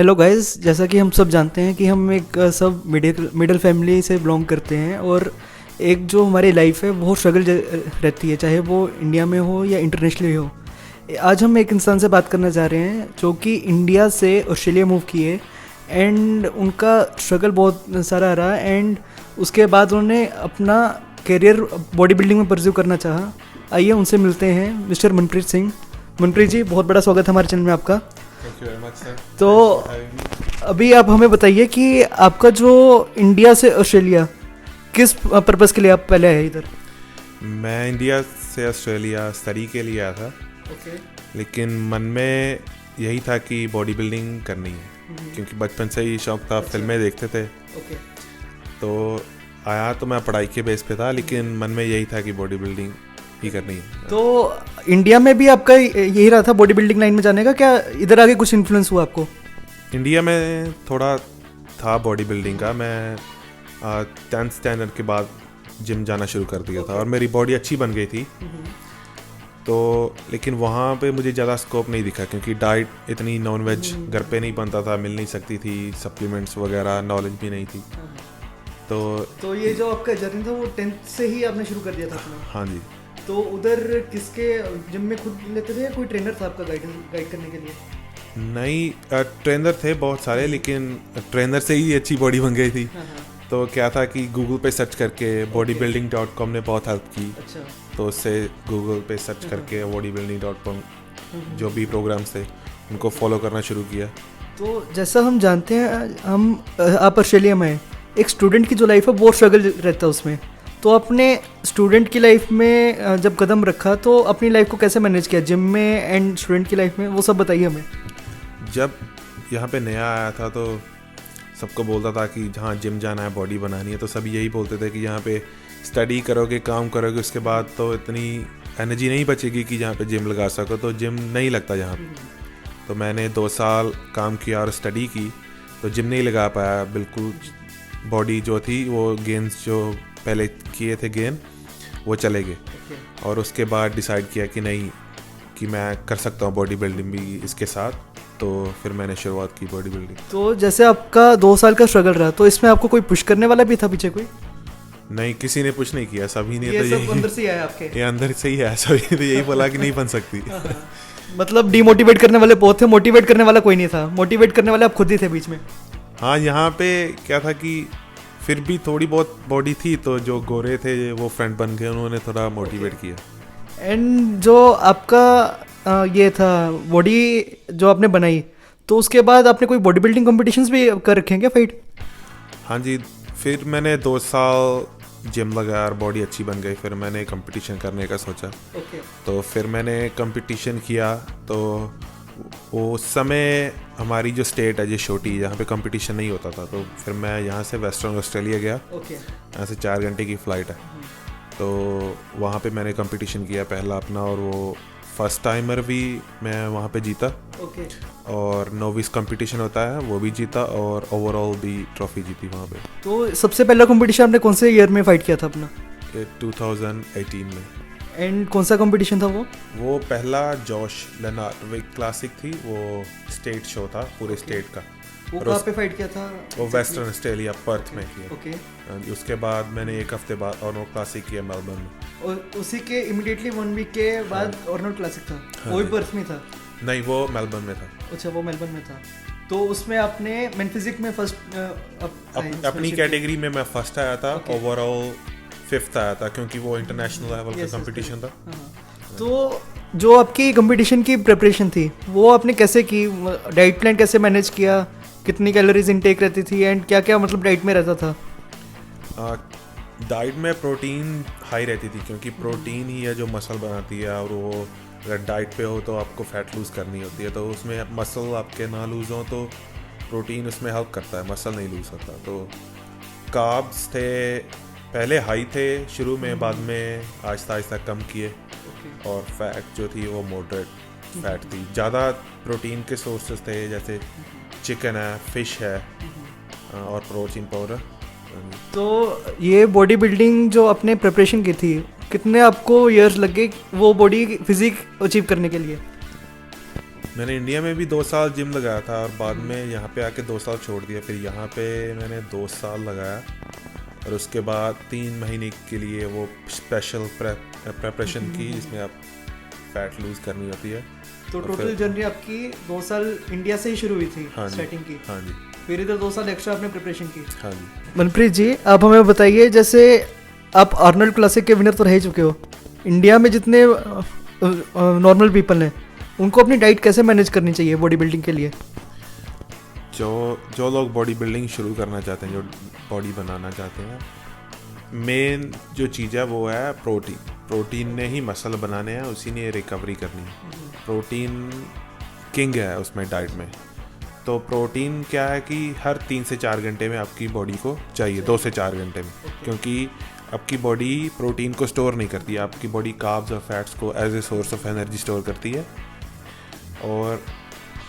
Hello guys, जैसा कि हम सब जानते हैं कि हम एक सब मिडिल फैमिली से बिलोंग करते हैं और एक जो हमारी लाइफ है बहुत स्ट्रगल रहती है, चाहे वो इंडिया में हो या इंटरनेशनली हो। आज हम एक इंसान से बात करना चाह रहे हैं जो कि इंडिया से ऑस्ट्रेलिया मूव किए एंड उनका स्ट्रगल बहुत सारा रहा एंड उसके बाद उन्होंने अपना करियर बॉडी बिल्डिंग में परस्यू करना चाहा। आइए उनसे मिलते हैं। मिस्टर मनप्रीत सिंह। मनप्रीत जी, बहुत बड़ा स्वागत है हमारे चैनल में आपका। Thank you very much sir. तो अभी आप हमें बताइए कि आपका जो इंडिया से ऑस्ट्रेलिया किस पर्पज़ के लिए आप पहले आए इधर? मैं इंडिया से ऑस्ट्रेलिया स्टडी के लिए आया था, लेकिन मन में यही था कि बॉडी बिल्डिंग करनी है, क्योंकि बचपन से ही शौक था। फिल्में देखते थे तो आया तो मैं पढ़ाई के बेस पे था, लेकिन मन में यही था कि बॉडी बिल्डिंग ही करनी है। तो इंडिया में भी आपका यही रहा था बॉडी बिल्डिंग लाइन में जाने का, क्या इधर आके कुछ इन्फ्लुएंस हुआ आपको? इंडिया में थोड़ा था बॉडी बिल्डिंग का। मैं 10th स्टैंडर्ड के बाद जिम जाना शुरू कर दिया था और मेरी बॉडी अच्छी बन गई थी। तो लेकिन वहाँ पे मुझे ज़्यादा स्कोप नहीं दिखा, क्योंकि डाइट इतनी नॉन वेज घर पे नहीं बनता था, मिल नहीं सकती थी, सप्लीमेंट्स वगैरह नॉलेज भी नहीं थी। तो ये जो आपका जर्नी था वो 10th से ही आपने शुरू कर दिया था अपना? हाँ जी। तो उधर किसके जिम में खुद लेते थे या कोई ट्रेनर था आपका गाइड करने के लिए? नहीं, ट्रेनर थे बहुत सारे, लेकिन ट्रेनर से ही अच्छी बॉडी बन गई थी। तो क्या था कि गूगल पे सर्च करके bodybuilding.com ने बहुत हेल्प की। अच्छा। तो उससे गूगल पे सर्च करके bodybuilding.com जो भी प्रोग्राम्स थे उनको फॉलो करना शुरू किया। तो जैसा हम जानते हैं आप ऑस्ट्रेलिया में हैं, एक स्टूडेंट की जो लाइफ है बहुत स्ट्रगल रहता है उसमें। तो आपने स्टूडेंट की लाइफ में जब कदम रखा तो अपनी लाइफ को कैसे मैनेज किया, जिम में एंड स्टूडेंट की लाइफ में, वो सब बताइए हमें। जब यहाँ पे नया आया था तो सबको बोलता था कि जहाँ जिम जाना है, बॉडी बनानी है, तो सभी यही बोलते थे कि यहाँ पे स्टडी करोगे, काम करोगे, उसके बाद तो इतनी एनर्जी नहीं बचेगी कि जहाँ पे जिम लगा सको, तो जिम नहीं लगता यहाँ पे। तो मैंने 2 साल काम किया और स्टडी की, तो जिम नहीं लगा पाया बिल्कुल। बॉडी जो थी वो गेन्स जो पहले किए थे गेन वो चले गए। और उसके बाद डिसाइड किया कि नहीं, कि मैं कर सकता हूँ बॉडी बिल्डिंग भी इसके साथ। तो फिर मैंने शुरुआत की बॉडी बिल्डिंग। तो जैसे आपका 2 साल का स्ट्रगल रहा, तो इसमें आपको कोई पुश करने वाला भी था पीछे कोई? नहीं, किसी ने पुश नहीं किया, सभी ने ये तो सब अंदर से ही आया आपके? ये अंदर से ही आया, सभी ने तो यही बोला कि नहीं बन सकती। मतलब डिमोटिवेट करने वाले बहुत थे, मोटिवेट करने वाला कोई नहीं था। मोटिवेट करने वाले आप खुद ही थे बीच में? हाँ, यहाँ पे क्या था कि फिर भी थोड़ी बहुत बॉडी थी, तो जो गोरे थे वो फ्रेंड बन गए, उन्होंने थोड़ा मोटिवेट किया। एंड जो आपका ये था बॉडी जो आपने बनाई, तो उसके बाद आपने कोई बॉडी बिल्डिंग कॉम्पिटिशन्स भी कर रखे हैं क्या, फाइट? हाँ जी, फिर मैंने 2 साल जिम लगाया और बॉडी अच्छी बन गई। फिर मैंने कंपटीशन करने का सोचा। तो फिर मैंने कंपटीशन किया। तो उस समय हमारी जो स्टेट है, जो छोटी, यहाँ पे कंपटीशन नहीं होता था। तो फिर मैं यहाँ से वेस्टर्न ऑस्ट्रेलिया गया। यहाँ से 4 घंटे की फ़्लाइट है। तो वहाँ पे मैंने कंपटीशन किया पहला अपना, और वो फर्स्ट टाइमर भी मैं वहाँ पे जीता। और नोविस कंपटीशन होता है वो भी जीता, और ओवरऑल भी ट्रॉफी जीती वहाँ पे। तो सबसे पहला कंपटीशन आपने कौन से ईयर में फाइट किया था अपना? 2018 में। एंड कौन सा कंपटीशन था वो? पहला जॉश लेनार्ड वेट क्लासिक थी, वो स्टेट शो था पूरे स्टेट का। वो कहाँ पे फाइट किया था? वो वेस्टर्न ऑस्ट्रेलिया, पर्थ में किया। उसके बाद मैंने एक हफ्ते बाद ऑर्नो क्लासिक किया मेलबर्न में। और उसी के इमीडिएटली 1 वीक के बाद ऑर्नो क्लासिक था? वो भी पर्थ में था? नहीं, वो मेलबर्न में था। अच्छा, वो मेलबर्न में था। तो उसमें आपने मेन फिजिक में फर्स्ट अपनी कैटेगरी में मैं फर्स्ट आया था। ओवरऑल 5th आया था, क्योंकि वो इंटरनेशनल लेवल का कंपटीशन था। तो जो आपकी कंपटीशन की प्रिपरेशन थी वो आपने कैसे की? डाइट प्लान कैसे मैनेज किया? कितनी कैलोरीज इनटेक रहती थी एंड क्या क्या मतलब डाइट में रहता था? डाइट में प्रोटीन हाई रहती थी, क्योंकि प्रोटीन ही है जो मसल बनाती है। और वो अगर डाइट पे हो तो आपको फैट लूज़ करनी होती है, तो उसमें मसल आपके ना लूज़ हो तो प्रोटीन उसमें हेल्प करता है, मसल नहीं लूज़ होता। तो कार्ब्स थे पहले हाई थे शुरू में, बाद में आहिस्ता आहिस्ता कम किए। और फैट जो थी वो मॉडरेट फैट थी। ज़्यादा प्रोटीन के सोर्सेज थे, जैसे चिकन है, फिश है, और प्रोटीन पाउडर। तो ये बॉडी बिल्डिंग जो आपने प्रिपरेशन की थी, कितने आपको ईयर्स लगे वो बॉडी फिजिक अचीव करने के लिए? मैंने इंडिया में भी 2 साल जिम लगाया था और बाद में यहाँ पे आके 2 साल छोड़ दिया। फिर यहाँ पे मैंने 2 साल लगाया और उसके बाद 3 महीने के लिए वो स्पेशल प्रेपरेशन की जिसमें आप फैट लूज़ करनी होती है। तो टोटल जर्नी आपकी 2 साल इंडिया से ही शुरू हुई थी स्टार्टिंग की? हाँ जी। फिर इधर 2 साल एक्स्ट्रा आपने प्रिपरेशन की? हाँ जी। मनप्रीत जी, आप हमें बताइए, जैसे आप आर्नल्ड क्लासिक के विनर तो रह चुके हो, इंडिया में जितने नॉर्मल पीपल हैं उनको अपनी डाइट कैसे मैनेज करनी चाहिए बॉडी बिल्डिंग के लिए? जो लोग बॉडी बिल्डिंग शुरू करना चाहते हैं, जो बॉडी बनाना चाहते हैं, मेन जो चीज़ है वो है प्रोटीन ने ही मसल बनाने हैं, उसी ने रिकवरी करनी है। प्रोटीन किंग है उसमें डाइट में। तो प्रोटीन क्या है कि हर 3 से 4 घंटे में आपकी बॉडी को चाहिए, 2 से 4 घंटे में, क्योंकि आपकी बॉडी प्रोटीन को स्टोर नहीं करती, आपकी बॉडी कार्ब्स और फैट्स को as a source of energy store करती है। और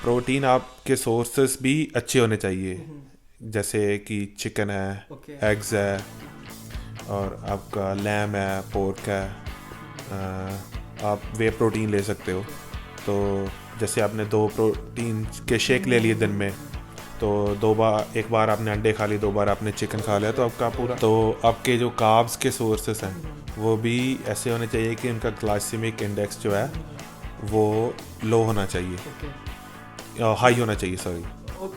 प्रोटीन आपके सोर्सेस भी अच्छे होने चाहिए, जैसे कि चिकन है, एग्स है, और आपका लैम है, पोर्क है, आप वे प्रोटीन ले सकते हो। तो जैसे आपने 2 प्रोटीन के शेक ले लिए दिन में, तो एक बार आपने अंडे खा लिए, 2 बार आपने चिकन खा लिया, तो आपका पूरा, तो आपके जो कार्ब्स के सोर्सेस हैं वो भी ऐसे होने चाहिए कि उनका ग्लाइसेमिक इंडेक्स जो है वो लो होना चाहिए, हाई होना चाहिए, सॉरी।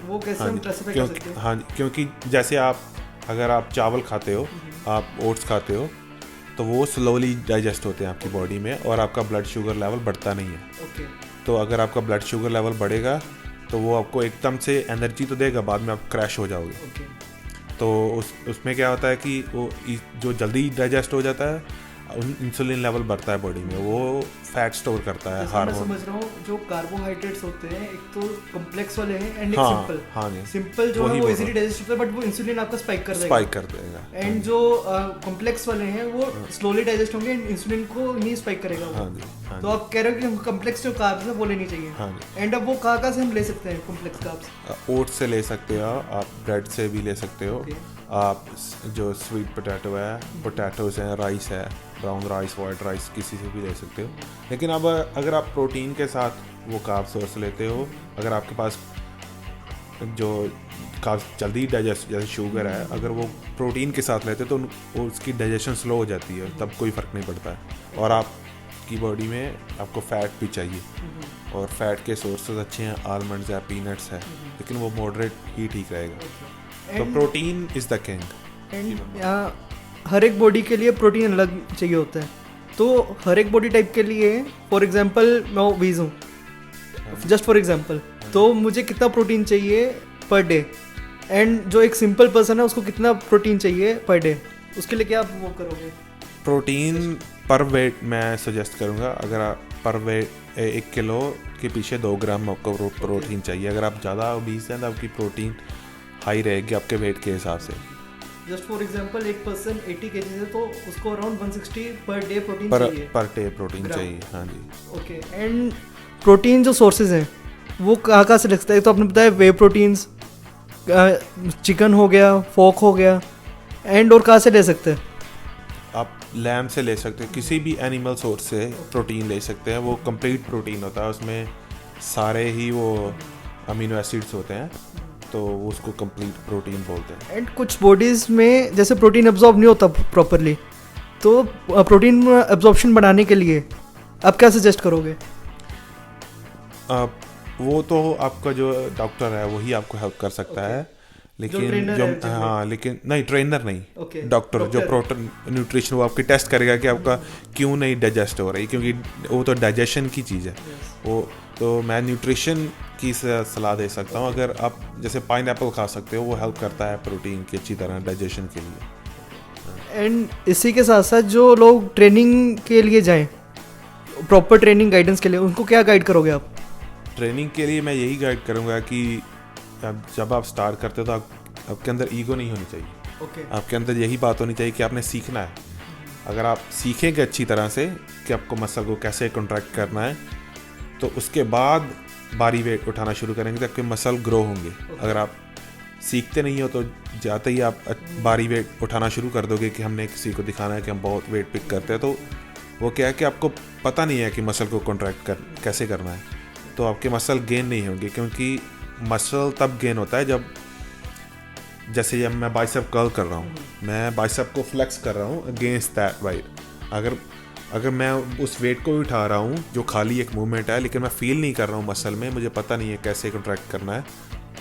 वो कैसे हम क्लासिफाई कर सकते हैं? हाँ, क्योंकि जैसे अगर आप चावल खाते हो, आप ओट्स खाते हो, तो वो स्लोली डाइजेस्ट होते हैं आपकी बॉडी में और आपका ब्लड शुगर लेवल बढ़ता नहीं है। तो अगर आपका ब्लड शुगर लेवल बढ़ेगा तो वो आपको एकदम से एनर्जी तो देगा, बाद में आप क्रैश हो जाओगे। तो उसमें क्या होता है कि वो जो जल्दी डाइजेस्ट हो जाता है, इंसुलिन लेवल बढ़ता है बॉडी में, वो फैट स्टोर करता है, हार्मोन। समझ रहा हूँ, जो कार्बोहाइड्रेट्स होते हैं एक तो कॉम्प्लेक्स वाले हैं एंड हाँ, सिंपल। हाँ, सिंपल जो है वो इजीली डाइजेस्ट होता है, बट वो इंसुलिन आपका स्पाइक कर देगा। एंड जो कॉम्प्लेक्स वाले हैं वो स्लोली डाइजेस्ट होंगे एंड इंसुलिन को नहीं स्पाइक करेगा वो। तो आप कह रहे हो कि हमको कॉम्प्लेक्स जो कार्ब्स है वो लेनी चाहिए। एंड अब वो कहाँ से हम ले सकते हैं कॉम्प्लेक्स कार्ब्स? ओट्स से ले सकते हो आप, ब्रेड से भी ले सकते हो आप, जो स्वीट पोटैटो है, पोटैटोज हैं, राइस है, ब्राउन राइस, वाइट राइस, किसी से भी ले सकते हो। लेकिन अब अगर आप प्रोटीन के साथ वो कार्ब सोर्स लेते हो, अगर आपके पास जो कार्ब जल्दी डाइजेस्ट, जैसे शुगर है, अगर वो प्रोटीन के साथ लेते तो उसकी डाइजेशन स्लो हो जाती है, तब कोई फ़र्क नहीं पड़ता है। और आपकी बॉडी में आपको फ़ैट भी चाहिए, और फैट के सोर्सेज अच्छे हैं, आलमंड्स है, पीनट्स है, लेकिन वो मॉडरेट ही ठीक रहेगा। तो protein is the king. And हर एक बॉडी के लिए प्रोटीन अलग चाहिए होता है, तो हर एक बॉडी टाइप के लिए, फॉर एग्जांपल मैं ओबीज हूँ, जस्ट फॉर एग्जांपल, तो मुझे कितना प्रोटीन चाहिए पर डे, एंड जो एक सिंपल पर्सन है उसको कितना प्रोटीन चाहिए पर डे, उसके लिए क्या आप वो करोगे? प्रोटीन पर वेट मैं सजेस्ट करूँगा, अगर आप पर वेट 1 किलो के पीछे 2 ग्राम आपको प्रोटीन चाहिए। अगर आप ज़्यादा ओबीज हैं तो आपकी प्रोटीन हाई रहेगी आपके वेट के हिसाब से। जस्ट फॉर एग्जांपल एक पर्सन 80 kg है तो उसको अराउंड 160 पर डे प्रोटीन चाहिए, पर डे प्रोटीन चाहिए। हाँ जी। ओके। एंड प्रोटीन जो सोर्सेज हैं वो कहाँ से लगता है? तो आपने बताया वे प्रोटीन्स, चिकन हो गया, फोक हो गया, एंड और कहाँ से ले सकते हैं? आप लैम से ले सकते हैं, किसी भी एनिमल सोर्स से प्रोटीन ले सकते हैं। वो कंप्लीट प्रोटीन होता है, उसमें सारे ही वो अमीनो एसिड्स होते हैं, तो उसको कंप्लीट प्रोटीन बोलते हैं। एंड कुछ बॉडीज़ में जैसे प्रोटीन एब्जॉर्ब नहीं होता प्रॉपरली, तो प्रोटीन एब्जॉर्प्शन बढ़ाने के लिए आप क्या सजेस्ट करोगे? वो तो आपका जो डॉक्टर है वही आपको हेल्प कर सकता है, लेकिन लेकिन नहीं, ट्रेनर नहीं, डॉक्टर जो प्रोटीन न्यूट्रिशन, वो आपकी टेस्ट करेगा कि आपका क्यों नहीं डाइजेस्ट हो रही, क्योंकि वो तो डाइजेशन की चीज़ है। वो तो मैं न्यूट्रिशन की सलाह दे सकता हूँ। अगर आप जैसे पाइनएप्पल खा सकते हो, वो हेल्प करता है प्रोटीन की अच्छी तरह डाइजेशन के लिए। एंड इसी के साथ साथ जो लोग ट्रेनिंग के लिए जाएं, प्रॉपर ट्रेनिंग गाइडेंस के लिए, उनको क्या गाइड करोगे आप? ट्रेनिंग के लिए मैं यही गाइड करूँगा कि जब आप स्टार्ट करते हो तो आपके अंदर ईगो नहीं होनी चाहिए। आपके अंदर यही बात होनी चाहिए कि आपने सीखना है। अगर आप सीखेंगे अच्छी तरह से कि आपको मसल को कैसे कॉन्ट्रैक्ट करना है, तो उसके बाद भारी वेट उठाना शुरू करेंगे तो आपके मसल ग्रो होंगे। अगर आप सीखते नहीं हो तो जाते ही आप भारी वेट उठाना शुरू कर दोगे कि हमने किसी को दिखाना है कि हम बहुत वेट पिक करते हैं, तो वो क्या है कि आपको पता नहीं है कि मसल को कॉन्ट्रैक्ट कैसे करना है। तो आपके मसल गेन नहीं होंगे, क्योंकि मसल तब गेन होता है जब, जैसे जब मैं बाइसेप कर्ल कर रहा हूँ, मैं बाइसेप को फ्लेक्स कर रहा हूँ अगेंस्ट दैट वेट, अगर मैं उस वेट को भी उठा रहा हूँ जो खाली एक मूवमेंट है, लेकिन मैं फील नहीं कर रहा हूँ मसल में, मुझे पता नहीं है कैसे कंट्रैक्ट करना है,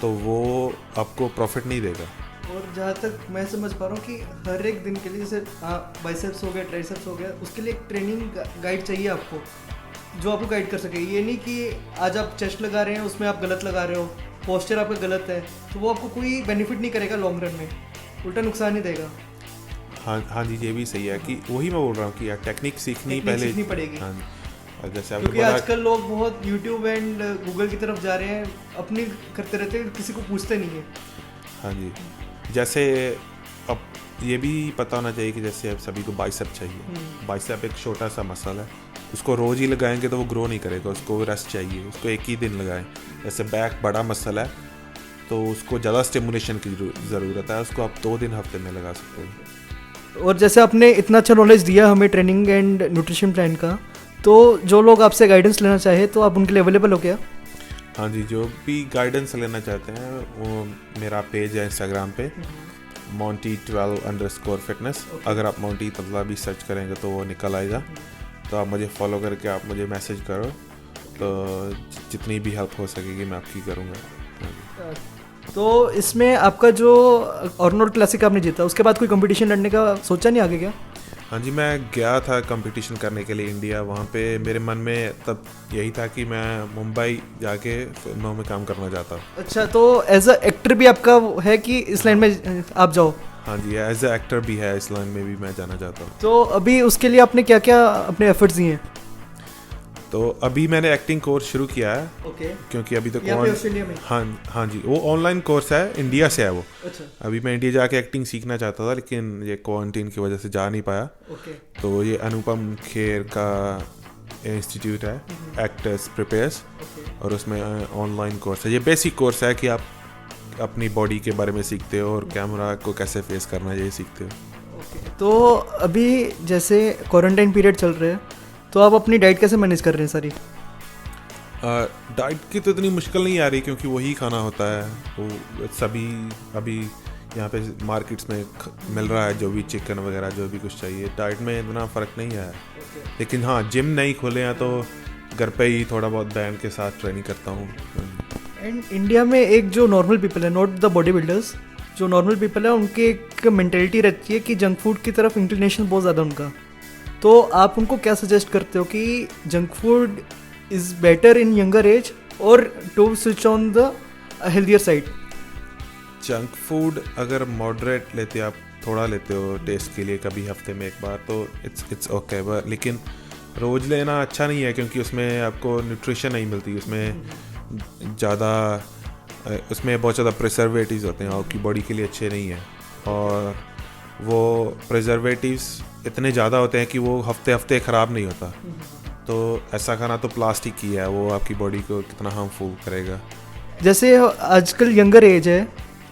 तो वो आपको प्रॉफिट नहीं देगा। और जहाँ तक मैं समझ पा रहा हूँ कि हर एक दिन के लिए, जैसे बाइसेप्स हो गया, ट्राइसेप्स हो गया, उसके लिए एक ट्रेनिंग गाइड चाहिए आपको, जो आपको गाइड कर सके। ये नहीं कि आज आप चेस्ट लगा रहे हैं, उसमें आप गलत लगा रहे हो, पोस्चर आपका गलत है, तो वो आपको कोई बेनिफिट नहीं करेगा लॉन्ग रन में, उल्टा नुकसान ही देगा। हाँ जी, ये भी सही है कि वही मैं बोल रहा हूँ कि यार टेक्निक सीखनी पहले पड़ेगी। हाँ, जैसे क्योंकि आजकल लोग बहुत यूट्यूब एंड गूगल की तरफ जा रहे हैं, अपनी करते रहते हैं, किसी को पूछते नहीं है। हाँ जी, जैसे अब ये भी पता होना चाहिए कि जैसे अब सभी को बाइसेप चाहिए, बाइसेप एक छोटा सा मसल है, उसको रोज़ ही लगाएंगे तो वो ग्रो नहीं करेगा, उसको रेस्ट चाहिए, उसको एक ही दिन लगाएं। जैसे बैक बड़ा मसल है तो उसको ज़्यादा स्टिमुलेशन की ज़रूरत है, उसको आप 2 दिन हफ्ते में लगा सकते हैं। और जैसे आपने इतना अच्छा नॉलेज दिया हमें ट्रेनिंग एंड न्यूट्रिशन प्लान का, तो जो लोग आपसे गाइडेंस लेना चाहे तो आप उनके लिए अवेलेबल हो क्या? हाँ जी, जो भी गाइडेंस लेना चाहते हैं वो मेरा पेज है इंस्टाग्राम पे Monty12_fitness। अगर आप मोंटी तबला भी सर्च करेंगे तो वो निकल आएगा, तो आप मुझे फॉलो करके आप मुझे मैसेज करो, तो जितनी भी हेल्प हो सकेगी मैं आपकी करूँगा। तो इसमें आपका जो ऑर्नोल्ड क्लासिक आपने जीता, उसके बाद कोई कंपटीशन लड़ने का सोचा नहीं आगे क्या? हाँ जी, मैं गया था कंपटीशन करने के लिए इंडिया, वहाँ पे मेरे मन में तब यही था कि मैं मुंबई जाके फिल्मों में काम करना चाहता हूँ। अच्छा, तो एज अ एक्टर भी आपका है कि इस लाइन में आप जाओ? हाँ जी, एज अ एक्टर भी है, इस लाइन में भी मैं जाना चाहता हूँ। तो अभी उसके लिए आपने क्या क्या अपने एफर्ट्स दिए हैं? तो अभी मैंने एक्टिंग कोर्स शुरू किया है। ओके। क्योंकि अभी तो ऑस्ट्रेलिया में? हाँ जी, वो ऑनलाइन कोर्स है, इंडिया से है वो। अच्छा। अभी मैं इंडिया जाके एक्टिंग सीखना चाहता था, लेकिन ये क्वारंटीन की वजह से जा नहीं पाया। ओके। तो ये अनुपम खेर का इंस्टीट्यूट है, एक्टर्स प्रिपेयर्स, और उसमें ऑनलाइन कोर्स है। ये बेसिक कोर्स है कि आप अपनी बॉडी के बारे में सीखते हो और कैमरा को कैसे फेस करना है ये सीखते हो। ओके। तो अभी जैसे क्वारंटाइन पीरियड चल रहा है, तो आप अपनी डाइट कैसे मैनेज कर रहे हैं सारी? डाइट की तो इतनी मुश्किल नहीं आ रही, क्योंकि वही खाना होता है वो सभी अभी यहाँ पे मार्केट्स में मिल रहा है, जो भी चिकन वगैरह जो भी कुछ चाहिए। डाइट में इतना फ़र्क नहीं आया। लेकिन हाँ, जिम नहीं खोले हैं तो घर पे ही थोड़ा बहुत बैंड के साथ ट्रेनिंग करता हूँ। एंड इंडिया में एक जो नॉर्मल पीपल है, नॉट द बॉडी बिल्डर्स, जो नॉर्मल पीपल है, उनकी एक मेंटेलिटी रहती है कि जंक फूड की तरफ इंक्लिनेशन बहुत ज़्यादा उनका। तो आप उनको क्या सजेस्ट करते हो कि junk food is better in younger age और to switch on the healthier side? Junk food अगर मॉडरेट लेते आप, थोड़ा लेते हो टेस्ट के लिए कभी हफ्ते में एक बार, तो इट्स ओके, लेकिन रोज़ लेना अच्छा नहीं है, क्योंकि उसमें आपको न्यूट्रिशन नहीं मिलती। उसमें बहुत ज़्यादा प्रिजर्वेटिव्स होते हैं, आपकी बॉडी के लिए अच्छे नहीं हैं। और वो प्रिजर्वेटिव्स इतने ज़्यादा होते हैं कि वो हफ्ते हफ्ते ख़राब नहीं होता। तो ऐसा खाना तो प्लास्टिक ही है, वो आपकी बॉडी को कितना हार्मफुल करेगा। जैसे आजकल यंगर एज है,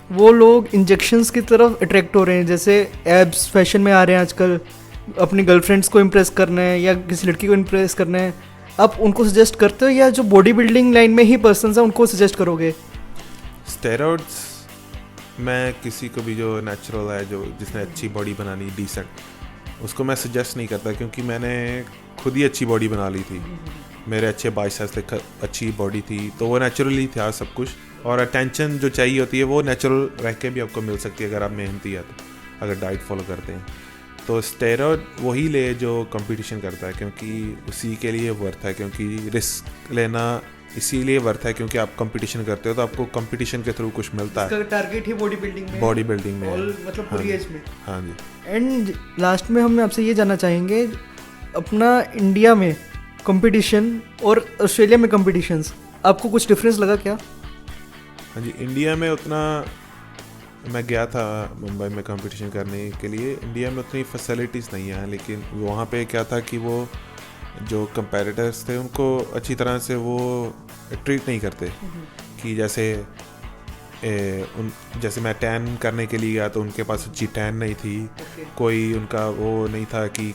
वो लोग इंजेक्शंस की तरफ अट्रैक्ट हो रहे हैं, जैसे एब्स फैशन में आ रहे हैं आजकल, अपनी गर्लफ्रेंड्स को इम्प्रेस करना है या किसी लड़की को इम्प्रेस करना है। आप उनको सजेस्ट करते हो या जो बॉडी बिल्डिंग लाइन में ही पर्सन है उनको सजेस्ट करोगे? स्टेरॉइड्स मैं किसी को भी जो नेचुरल है, जो जिसने अच्छी बॉडी बनानी डिसेंट, उसको मैं सजेस्ट नहीं करता, क्योंकि मैंने खुद ही अच्छी बॉडी बना ली थी। मेरे अच्छे बाइसेप्स थे, अच्छी बॉडी थी, तो वो नेचुरली था सब कुछ। और अटेंशन जो चाहिए होती है वो नेचुरल रह के भी आपको मिल सकती है अगर आप मेहनती है, तो अगर डाइट फॉलो करते हैं। तो स्टेरॉइड वही ले जो कंपटीशन करता है, क्योंकि उसी के लिए वर्थ है, क्योंकि रिस्क लेना इसीलिए वर्थ है क्योंकि आप कंपटीशन करते हो, तो आपको कंपटीशन के थ्रू कुछ मिलता है। टारगेट ही बॉडी बिल्डिंग में मतलब पूरी एज में। हाँ जी। एंड लास्ट में हम आपसे ये जानना चाहेंगे, अपना इंडिया में कंपटीशन और ऑस्ट्रेलिया में कंपटीशंस, आपको कुछ डिफरेंस लगा क्या? हाँ जी, इंडिया में उतना, मैं गया था मुंबई में कंपटीशन करने के लिए, इंडिया में उतनी फैसिलिटीज़ नहीं है, लेकिन वहाँ पे क्या था कि वो जो कंपेटिटर्स थे उनको अच्छी तरह से वो ट्रीट नहीं करते। कि जैसे मैं टैन करने के लिए गया तो उनके पास अच्छी टैन नहीं थी। कोई उनका वो नहीं था कि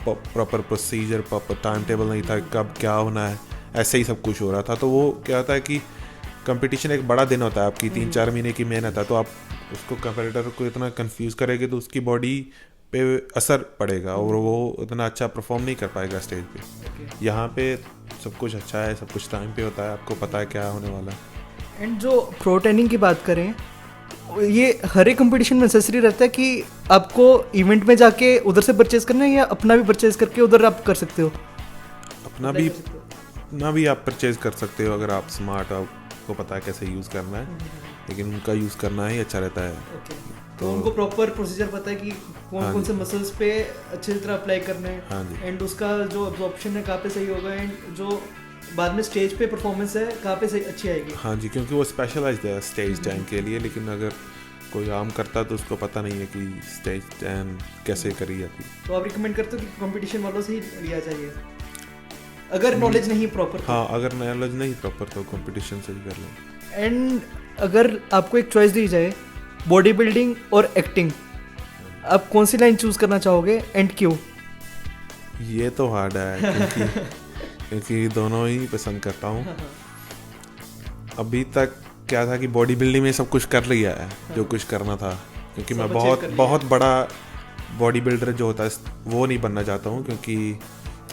proper procedure, proper time table नहीं था कब क्या होना है। ऐसे ही सब कुछ हो रहा था। तो वो क्या होता है कि कंपटीशन एक बड़ा दिन होता है, आपकी 3-4 महीने की मेहनत है, तो आप उसको कंपेटिटर को इतना कंफ्यूज करेंगे तो उसकी बॉडी पे असर पड़ेगा और वो उतना अच्छा परफॉर्म नहीं कर पाएगा स्टेज पे। यहाँ पे सब कुछ अच्छा है, सब कुछ टाइम पे होता है, आपको पता है क्या होने वाला है। एंड जो प्रो ट्रेनिंग की बात करें, ये हर एक कंपटीशन में नेसेसरी रहता है कि आपको इवेंट में जाके उधर से परचेज करना है या अपना भी परचेज करके उधर आप कर सकते हो? अपना भी आप परचेज कर सकते हो अगर आप स्मार्ट हो, आपको पता है कैसे यूज़ करना है, लेकिन उनका यूज़ करना ही अच्छा रहता है। तो उनको प्रॉपर प्रोसीजर पता है कि कौन कौन से मसल्स पे अच्छी तरह अप्लाई करना है। हाँ जी। एंड उसका जो अब्जॉर्प्शन है कहाँ पे सही होगा, एंड जो बाद में स्टेज पे परफॉर्मेंस है कहाँ पे सही अच्छी आएगी। हाँ जी, क्योंकि वो स्पेशलाइज्ड है स्टेज टाइम के लिए, लेकिन अगर कोई आम करता तो उसको पता नहीं है कि स्टेज टाइम कैसे करी जाती। तो आप रिकमेंड करते हो कि कंपटीशन वालों से ही लिया चाहिए अगर नॉलेज नहीं प्रॉपर? हाँ, अगर नॉलेज नहीं प्रॉपर तो कंपटीशन से ही कर लो। एंड अगर आपको एक चॉइस दी जाए बॉडी बिल्डिंग और एक्टिंग, आप कौन सी लाइन चूज करना चाहोगे एंड क्यों? ये तो हार्ड है क्योंकि दोनों ही पसंद करता हूँ। अभी तक क्या था कि बॉडी बिल्डिंग में सब कुछ कर लिया है जो कुछ करना था, क्योंकि मैं बहुत बड़ा बॉडी बिल्डर जो होता है वो नहीं बनना चाहता हूँ, क्योंकि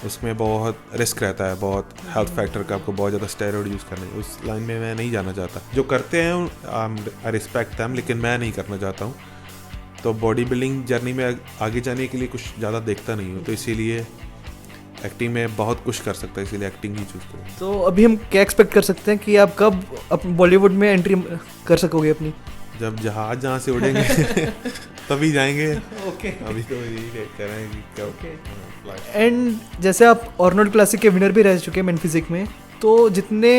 उसमें बहुत रिस्क रहता है, बहुत हेल्थ फैक्टर का, आपको बहुत ज़्यादा स्टेरॉइड यूज़ करने, उस लाइन में मैं नहीं जाना चाहता। जो करते हैं आई रिस्पेक्ट देम, लेकिन मैं नहीं करना चाहता हूँ। तो बॉडी बिल्डिंग जर्नी में आगे जाने के लिए कुछ ज़्यादा देखता नहीं हूँ, तो इसीलिए एक्टिंग में बहुत कुछ कर सकता है, इसीलिए एक्टिंग ही चूज़ करूँ। तो अभी हम क्या एक्सपेक्ट कर सकते हैं कि आप कब बॉलीवुड में एंट्री कर सकोगे अपनी? जब जहाज जहाँ से उड़ेंगे तभी जाएंगे। ओके। अभी तो यही कह रहे हैं कि कब। एंड जैसे आप ऑर्नोल्ड क्लासिक के विनर भी रह चुके हैं मेन फिजिक में, तो जितने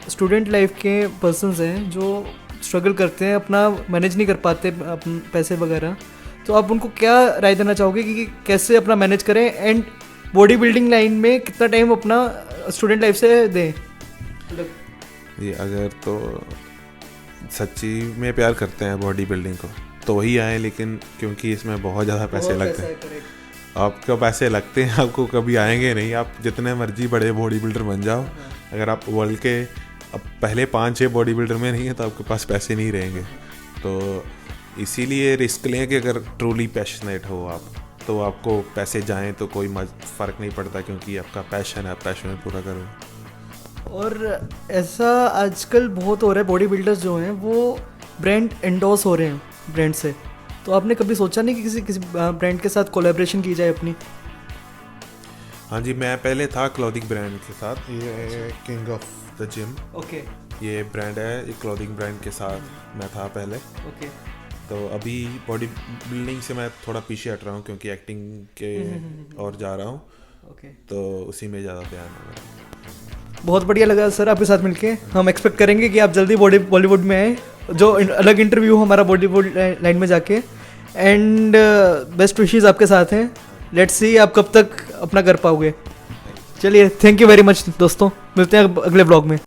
स्टूडेंट लाइफ के पर्सन्स हैं जो स्ट्रगल करते हैं, अपना मैनेज नहीं कर पाते अपने पैसे वगैरह, तो आप उनको क्या राय देना चाहोगे कि कैसे अपना मैनेज करें एंड बॉडी बिल्डिंग लाइन में कितना टाइम अपना स्टूडेंट लाइफ से दें? ये अगर तो सच्ची में प्यार करते हैं बॉडी बिल्डिंग को तो वही आए, लेकिन क्योंकि इसमें बहुत ज़्यादा पैसे लगते हैं, आपको पैसे लगते हैं, आपको कभी आएंगे नहीं। आप जितने मर्जी बड़े बॉडी बिल्डर बन जाओ, अगर आप वर्ल्ड के अब पहले 5-6 बॉडी बिल्डर में नहीं है तो आपके पास पैसे नहीं रहेंगे। तो इसीलिए रिस्क लें कि अगर ट्रूली पैशनेट हो आप, तो आपको पैसे जाएं तो कोई फ़र्क नहीं पड़ता, क्योंकि आपका पैशन है, पैशन में पूरा करो। और ऐसा आजकल बहुत हो रहा है, बॉडी बिल्डर्स जो हैं वो ब्रांड एंडोर्स हो रहे हैं ब्रांड से, तो आपने कभी सोचा नहीं कि किसी ब्रांड के साथ कोलैबोरेशन की जाए अपनी? हाँ जी, मैं पहले था क्लॉथिंग ब्रांड के साथ, ये king of the gym, okay, ये ब्रांड है, ये क्लॉथिंग ब्रांड के साथ मैं था पहले। ओके। तो अभी बॉडी बिल्डिंग से मैं थोड़ा पीछे हट रहा हूँ, क्योंकि एक्टिंग के और जा रहा हूँ, ओके। तो उसी में ज़्यादा ध्यान है मेरा। बहुत बढ़िया लगा सर आपके साथ मिलके। हम एक्सपेक्ट करेंगे कि आप जल्दी बॉलीवुड में आए, जो अलग इंटरव्यू हो हमारा बॉलीवुड लाइन में जाके। एंड बेस्ट विशेस आपके साथ हैं। लेट्स सी आप कब तक अपना कर पाओगे। चलिए, थैंक यू वेरी मच दोस्तों, मिलते हैं अगले ब्लॉग में।